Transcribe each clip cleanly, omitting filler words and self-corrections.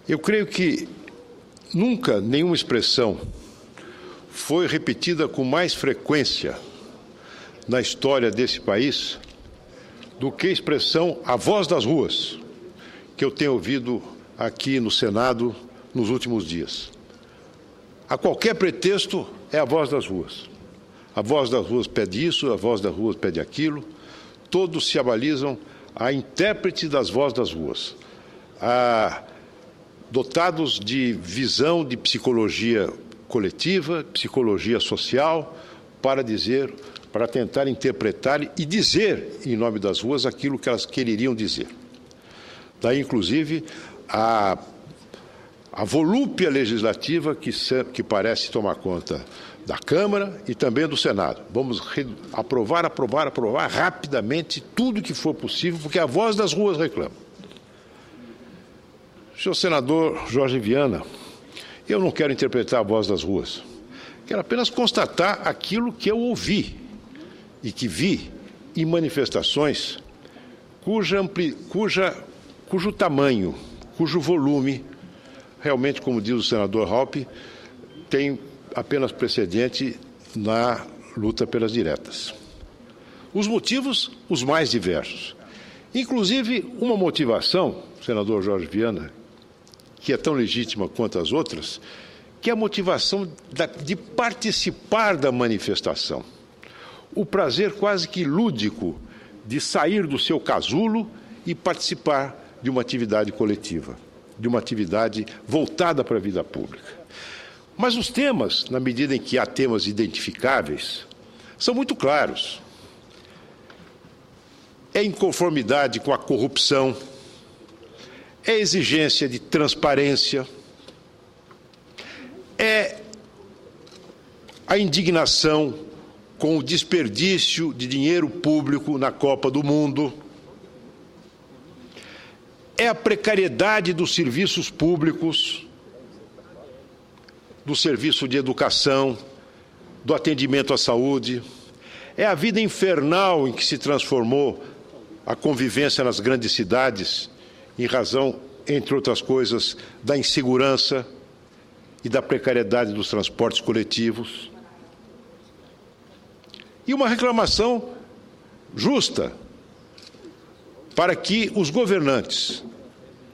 Eu creio que nunca nenhuma expressão foi repetida com mais frequência na história desse país do que a expressão "a voz das ruas", que eu tenho ouvido aqui no Senado nos últimos dias. A qualquer pretexto é a voz das ruas. A voz das ruas pede isso, a voz das ruas pede aquilo. Todos se avalizam a intérprete das vozes das ruas, dotados de visão de psicologia coletiva, psicologia social, para tentar interpretar e dizer, em nome das ruas, aquilo que elas quereriam dizer. Daí, inclusive, a volúpia legislativa que parece tomar conta da Câmara e também do Senado. Vamos aprovar rapidamente tudo que for possível, porque a voz das ruas reclama. Senhor senador Jorge Viana, eu não quero interpretar a voz das ruas. Quero apenas constatar aquilo que eu ouvi e que vi em manifestações cujo tamanho, cujo volume, realmente, como diz o senador Raupp, tem apenas precedente na luta pelas diretas. Os motivos, os mais diversos. Inclusive, uma motivação, senador Jorge Viana, que é tão legítima quanto as outras, que é a motivação de participar da manifestação. O prazer quase que lúdico de sair do seu casulo e participar de uma atividade coletiva, de uma atividade voltada para a vida pública. Mas os temas, na medida em que há temas identificáveis, são muito claros. É inconformidade com a corrupção, é exigência de transparência, é a indignação com o desperdício de dinheiro público na Copa do Mundo, é a precariedade dos serviços públicos, do serviço de educação, do atendimento à saúde, é a vida infernal em que se transformou a convivência nas grandes cidades, em razão, entre outras coisas, da insegurança e da precariedade dos transportes coletivos. E uma reclamação justa para que os governantes,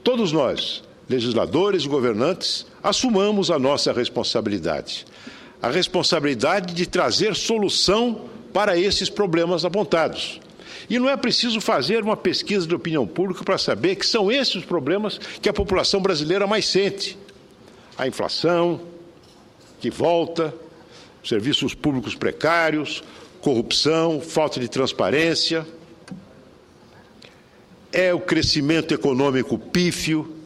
todos nós, legisladores e governantes, assumamos a nossa responsabilidade. A responsabilidade de trazer solução para esses problemas apontados. E não é preciso fazer uma pesquisa de opinião pública para saber que são esses os problemas que a população brasileira mais sente. A inflação, que volta, serviços públicos precários, corrupção, falta de transparência, é o crescimento econômico pífio,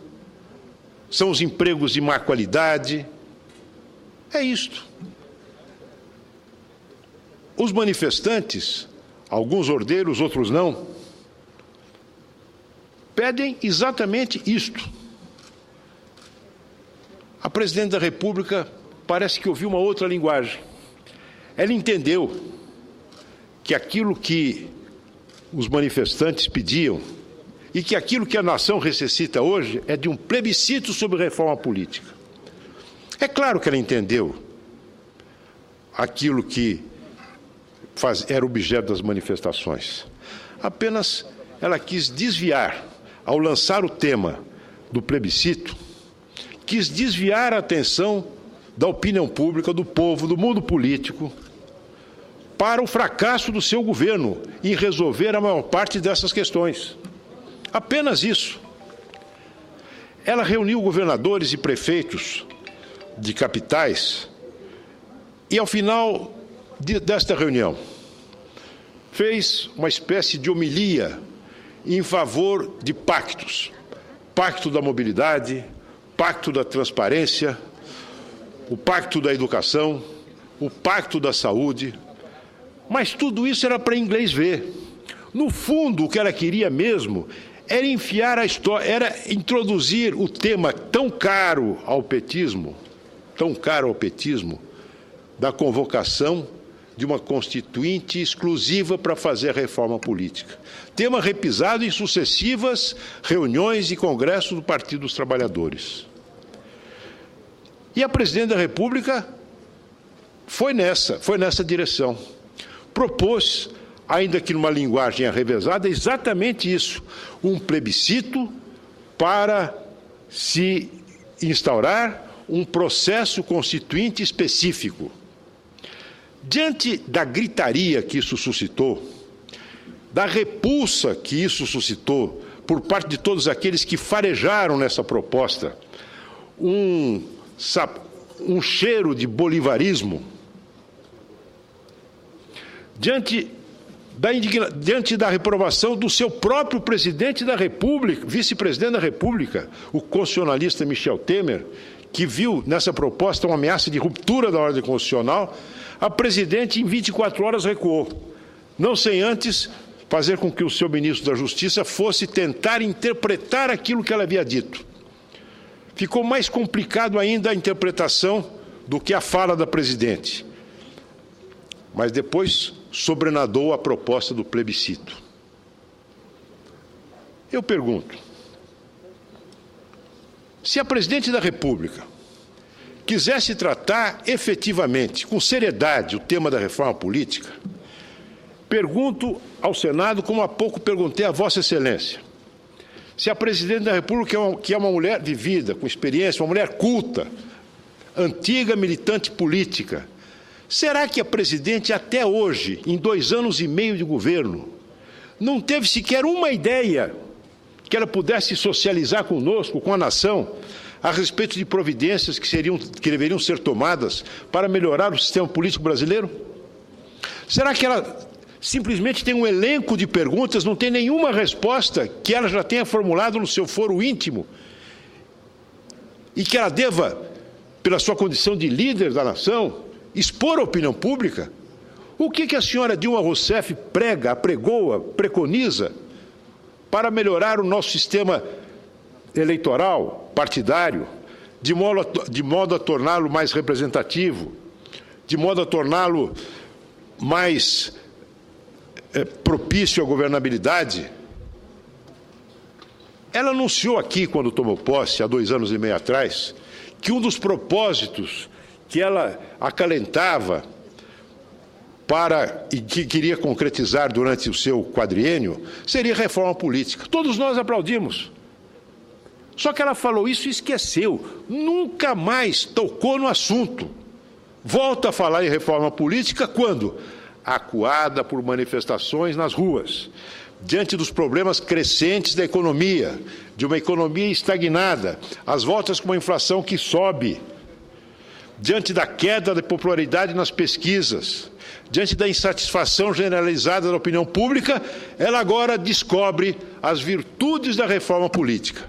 são os empregos de má qualidade, é isto. Os manifestantes, alguns ordeiros, outros não, pedem exatamente isto. A presidente da República parece que ouviu uma outra linguagem. Ela entendeu que aquilo que os manifestantes pediam e que aquilo que a nação necessita hoje é de um plebiscito sobre reforma política. É claro que ela entendeu aquilo que era objeto das manifestações. Apenas ela quis desviar, ao lançar o tema do plebiscito, quis desviar a atenção da opinião pública, do povo, do mundo político, para o fracasso do seu governo em resolver a maior parte dessas questões. Apenas isso. Ela reuniu governadores e prefeitos de capitais e, ao final desta reunião, fez uma espécie de homilia em favor de pactos. Pacto da mobilidade, pacto da transparência, o pacto da educação, o pacto da saúde. Mas tudo isso era para inglês ver. No fundo, o que ela queria mesmo era enfiar a história, era introduzir o tema tão caro ao petismo, da convocação de uma constituinte exclusiva para fazer a reforma política. Tema repisado em sucessivas reuniões e congressos do Partido dos Trabalhadores. E a presidente da República foi nessa direção. Propôs, ainda que numa linguagem arrevezada, exatamente isso, um plebiscito para se instaurar um processo constituinte específico. Diante da gritaria que isso suscitou, da repulsa que isso suscitou por parte de todos aqueles que farejaram nessa proposta, um cheiro de bolivarismo, diante da reprovação do seu próprio presidente da República, vice-presidente da República, o constitucionalista Michel Temer, que viu nessa proposta uma ameaça de ruptura da ordem constitucional, a presidente, em 24 horas, recuou, não sem antes fazer com que o seu ministro da Justiça fosse tentar interpretar aquilo que ela havia dito. Ficou mais complicado ainda a interpretação do que a fala da presidente. Mas depois sobrenadou a proposta do plebiscito. Eu pergunto, se a presidente da República quisesse tratar efetivamente, com seriedade, o tema da reforma política, pergunto ao Senado, como há pouco perguntei a Vossa Excelência, se a presidente da República, que é uma mulher vivida, com experiência, uma mulher culta, antiga militante política, será que a presidente, até hoje, em 2 anos e meio de governo, não teve sequer uma ideia que ela pudesse socializar conosco, com a nação, a respeito de providências que deveriam ser tomadas para melhorar o sistema político brasileiro? Será que ela simplesmente tem um elenco de perguntas, não tem nenhuma resposta que ela já tenha formulado no seu foro íntimo e que ela deva, pela sua condição de líder da nação, expor à opinião pública? O que a senhora Dilma Rousseff prega, apregoa, preconiza para melhorar o nosso sistema eleitoral, partidário, de modo a torná-lo mais representativo, de modo a torná-lo mais propício à governabilidade? Ela anunciou aqui, quando tomou posse, há 2 anos e meio atrás, que um dos propósitos que ela acalentava e que queria concretizar durante o seu quadriênio seria reforma política. Todos nós aplaudimos. Só que ela falou isso e esqueceu, nunca mais tocou no assunto. Volta a falar em reforma política quando? Acuada por manifestações nas ruas, diante dos problemas crescentes da economia, de uma economia estagnada, às voltas com uma inflação que sobe, diante da queda da popularidade nas pesquisas, diante da insatisfação generalizada da opinião pública, ela agora descobre as virtudes da reforma política.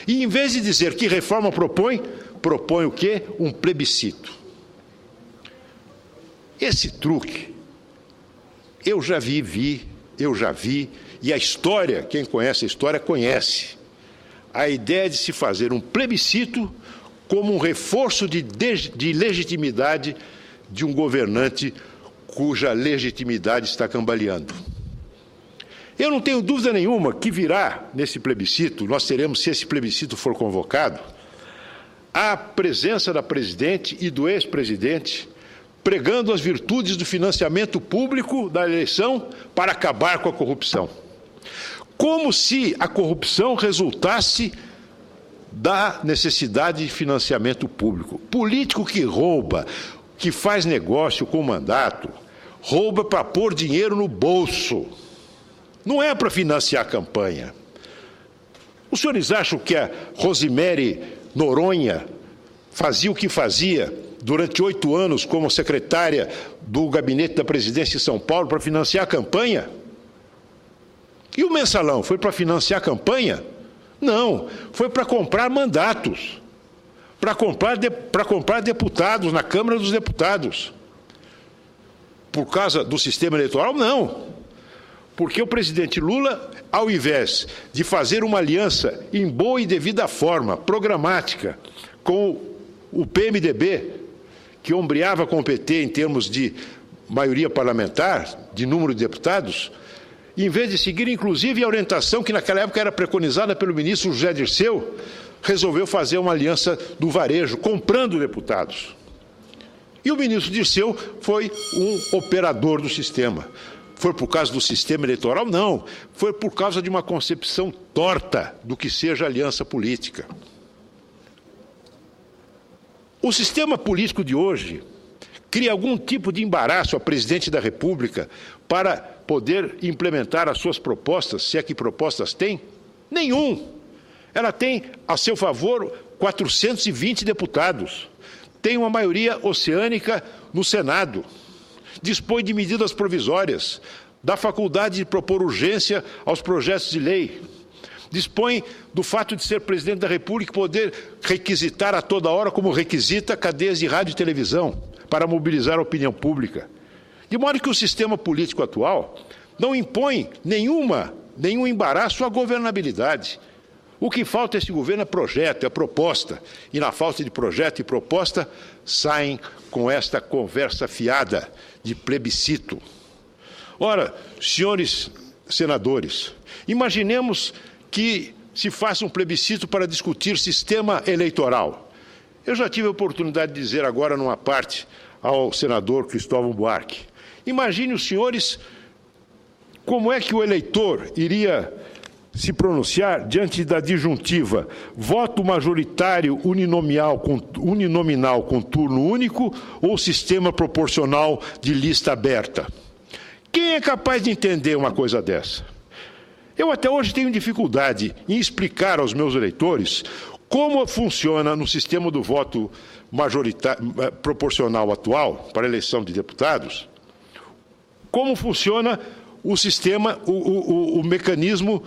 E, em vez de dizer que reforma propõe o quê? Um plebiscito. Esse truque, eu já vi, e a história, quem conhece a história, conhece. A ideia de se fazer um plebiscito como um reforço de legitimidade de um governante cuja legitimidade está cambaleando. Eu não tenho dúvida nenhuma que virá nesse plebiscito, nós teremos, se esse plebiscito for convocado, a presença da presidente e do ex-presidente pregando as virtudes do financiamento público da eleição para acabar com a corrupção. Como se a corrupção resultasse da necessidade de financiamento público. Político que rouba, que faz negócio com o mandato, rouba para pôr dinheiro no bolso. Não é para financiar a campanha. Os senhores acham que a Rosemary Noronha fazia o que fazia durante 8 anos como secretária do gabinete da presidência de São Paulo para financiar a campanha? E o mensalão foi para financiar a campanha? Não, foi para comprar mandatos, para comprar deputados na Câmara dos Deputados. Por causa do sistema eleitoral? Não. Porque o presidente Lula, ao invés de fazer uma aliança em boa e devida forma, programática, com o PMDB, que ombreava com o PT em termos de maioria parlamentar, de número de deputados, em vez de seguir, inclusive, a orientação que naquela época era preconizada pelo ministro José Dirceu, resolveu fazer uma aliança do varejo, comprando deputados. E o ministro Dirceu foi um operador do sistema. Foi por causa do sistema eleitoral? Não. Foi por causa de uma concepção torta do que seja aliança política. O sistema político de hoje cria algum tipo de embaraço ao presidente da República para poder implementar as suas propostas, se é que propostas tem? Nenhum. Ela tem a seu favor 420 deputados. Tem uma maioria oceânica no Senado. Dispõe de medidas provisórias, dá faculdade de propor urgência aos projetos de lei. Dispõe do fato de ser presidente da República poder requisitar a toda hora, como requisita, cadeias de rádio e televisão para mobilizar a opinião pública. De modo que o sistema político atual não impõe nenhum embaraço à governabilidade. O que falta a esse governo é projeto, é proposta. E na falta de projeto e proposta, saem com esta conversa fiada de plebiscito. Ora, senhores senadores, imaginemos que se faça um plebiscito para discutir sistema eleitoral. Eu já tive a oportunidade de dizer agora numa parte ao senador Cristóvão Buarque. Imagine os senhores como é que o eleitor iria se pronunciar diante da disjuntiva voto majoritário uninominal com turno único ou sistema proporcional de lista aberta. Quem é capaz de entender uma coisa dessa? Eu até hoje tenho dificuldade em explicar aos meus eleitores como funciona no sistema do voto proporcional atual para a eleição de deputados, como funciona o sistema, o mecanismo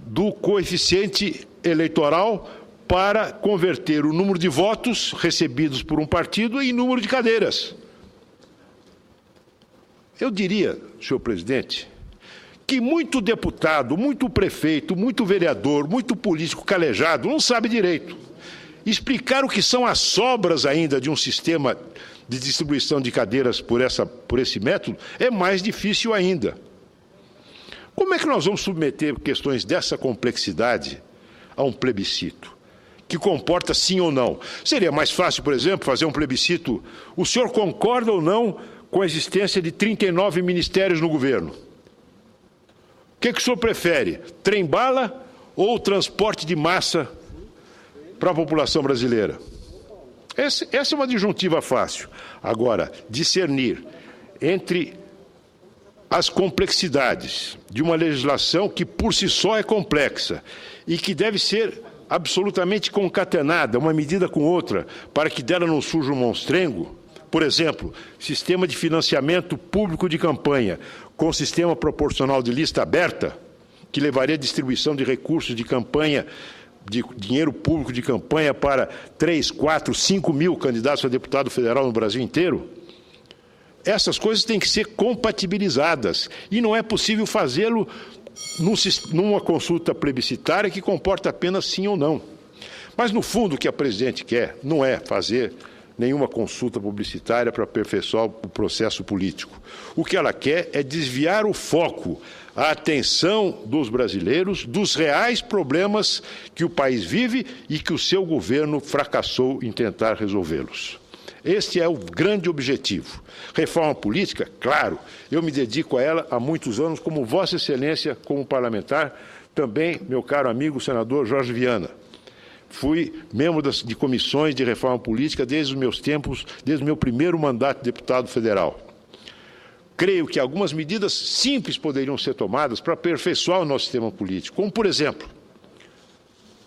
do coeficiente eleitoral para converter o número de votos recebidos por um partido em número de cadeiras. Eu diria, senhor presidente, que muito deputado, muito prefeito, muito vereador, muito político calejado não sabe direito. Explicar o que são as sobras ainda de um sistema de distribuição de cadeiras por esse método é mais difícil ainda. Como é que nós vamos submeter questões dessa complexidade a um plebiscito, que comporta sim ou não? Seria mais fácil, por exemplo, fazer um plebiscito. O senhor concorda ou não com a existência de 39 ministérios no governo? O que o senhor prefere? Trem-bala ou transporte de massa para a população brasileira? Essa é uma disjuntiva fácil. Agora, discernir entre as complexidades de uma legislação que por si só é complexa e que deve ser absolutamente concatenada, uma medida com outra, para que dela não surja um monstrengo. Por exemplo, sistema de financiamento público de campanha com sistema proporcional de lista aberta, que levaria a distribuição de recursos de campanha, de dinheiro público de campanha para 3, 4, 5 mil candidatos a deputado federal no Brasil inteiro. Essas coisas têm que ser compatibilizadas e não é possível fazê-lo numa consulta plebiscitária que comporta apenas sim ou não. Mas, no fundo, o que a presidente quer não é fazer nenhuma consulta publicitária para aperfeiçoar o processo político. O que ela quer é desviar o foco, a atenção dos brasileiros dos reais problemas que o país vive e que o seu governo fracassou em tentar resolvê-los. Este é o grande objetivo. Reforma política, claro, eu me dedico a ela há muitos anos, como Vossa Excelência, como parlamentar, também, meu caro amigo senador Jorge Viana. Fui membro de comissões de reforma política desde os meus tempos, desde o meu primeiro mandato de deputado federal. Creio que algumas medidas simples poderiam ser tomadas para aperfeiçoar o nosso sistema político, como, por exemplo,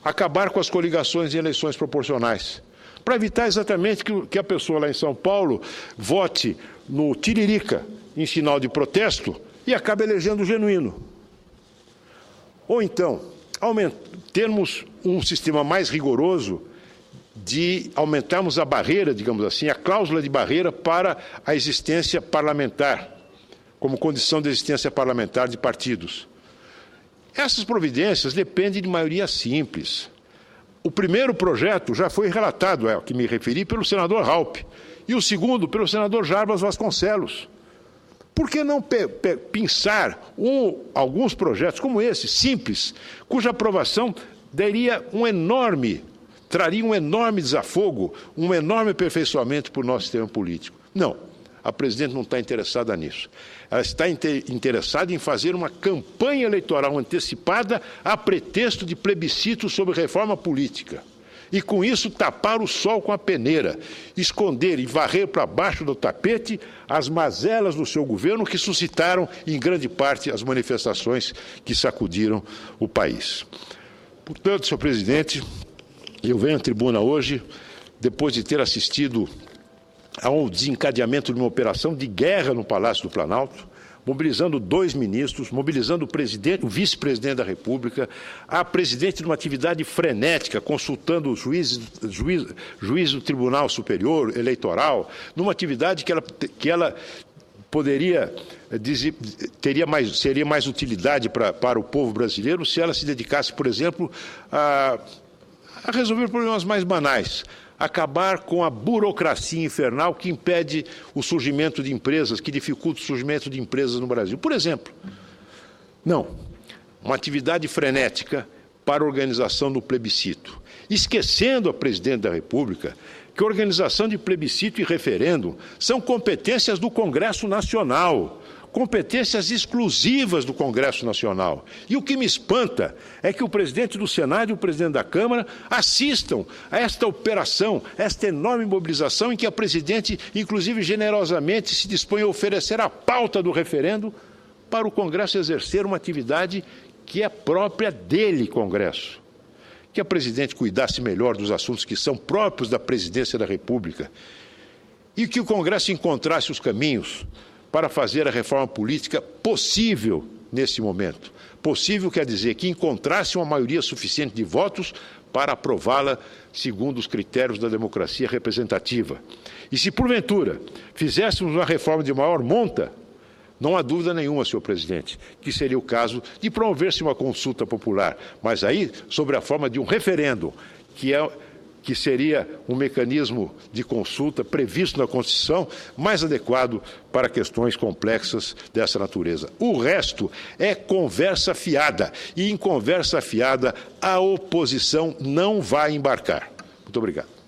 acabar com as coligações em eleições proporcionais, para evitar exatamente que a pessoa lá em São Paulo vote no Tiririca em sinal de protesto e acabe elegendo o genuíno. Ou então, termos um sistema mais rigoroso de aumentarmos a barreira, digamos assim, a cláusula de barreira para a existência parlamentar, como condição de existência parlamentar de partidos. Essas providências dependem de maioria simples. O primeiro projeto já foi relatado, ao que me referi, pelo senador Raupp, e o segundo pelo senador Jarbas Vasconcelos. Por que não pensar alguns projetos como esse, simples, cuja aprovação daria um enorme traria um enorme desafogo, um enorme aperfeiçoamento para o nosso sistema político. Não, a presidente não está interessada nisso. Ela está interessada em fazer uma campanha eleitoral antecipada a pretexto de plebiscito sobre reforma política. E, com isso, tapar o sol com a peneira, esconder e varrer para baixo do tapete as mazelas do seu governo que suscitaram, em grande parte, as manifestações que sacudiram o país. Portanto, senhor presidente, eu venho à tribuna hoje, depois de ter assistido ao desencadeamento de uma operação de guerra no Palácio do Planalto, mobilizando 2 ministros, mobilizando o presidente, o vice-presidente da República, a presidente de uma atividade frenética, consultando os juízes do Tribunal Superior Eleitoral, numa atividade que ela poderia seria mais utilidade para o povo brasileiro se ela se dedicasse, por exemplo, a resolver problemas mais banais, acabar com a burocracia infernal que impede o surgimento de empresas, que dificulta o surgimento de empresas no Brasil. Por exemplo, não, uma atividade frenética para a organização do plebiscito, esquecendo a presidente da República que a organização de plebiscito e referendo são competências do Congresso Nacional, competências exclusivas do Congresso Nacional. E o que me espanta é que o presidente do Senado e o presidente da Câmara assistam a esta operação, esta enorme mobilização em que a presidente, inclusive generosamente, se dispõe a oferecer a pauta do referendo para o Congresso exercer uma atividade que é própria dele, Congresso. Que a presidente cuidasse melhor dos assuntos que são próprios da presidência da República e que o Congresso encontrasse os caminhos para fazer a reforma política possível nesse momento. Possível quer dizer que encontrasse uma maioria suficiente de votos para aprová-la segundo os critérios da democracia representativa. E se, porventura, fizéssemos uma reforma de maior monta, não há dúvida nenhuma, senhor presidente, que seria o caso de promover-se uma consulta popular, mas aí sobre a forma de um referendo, que seria um mecanismo de consulta previsto na Constituição mais adequado para questões complexas dessa natureza. O resto é conversa fiada, e em conversa fiada a oposição não vai embarcar. Muito obrigado.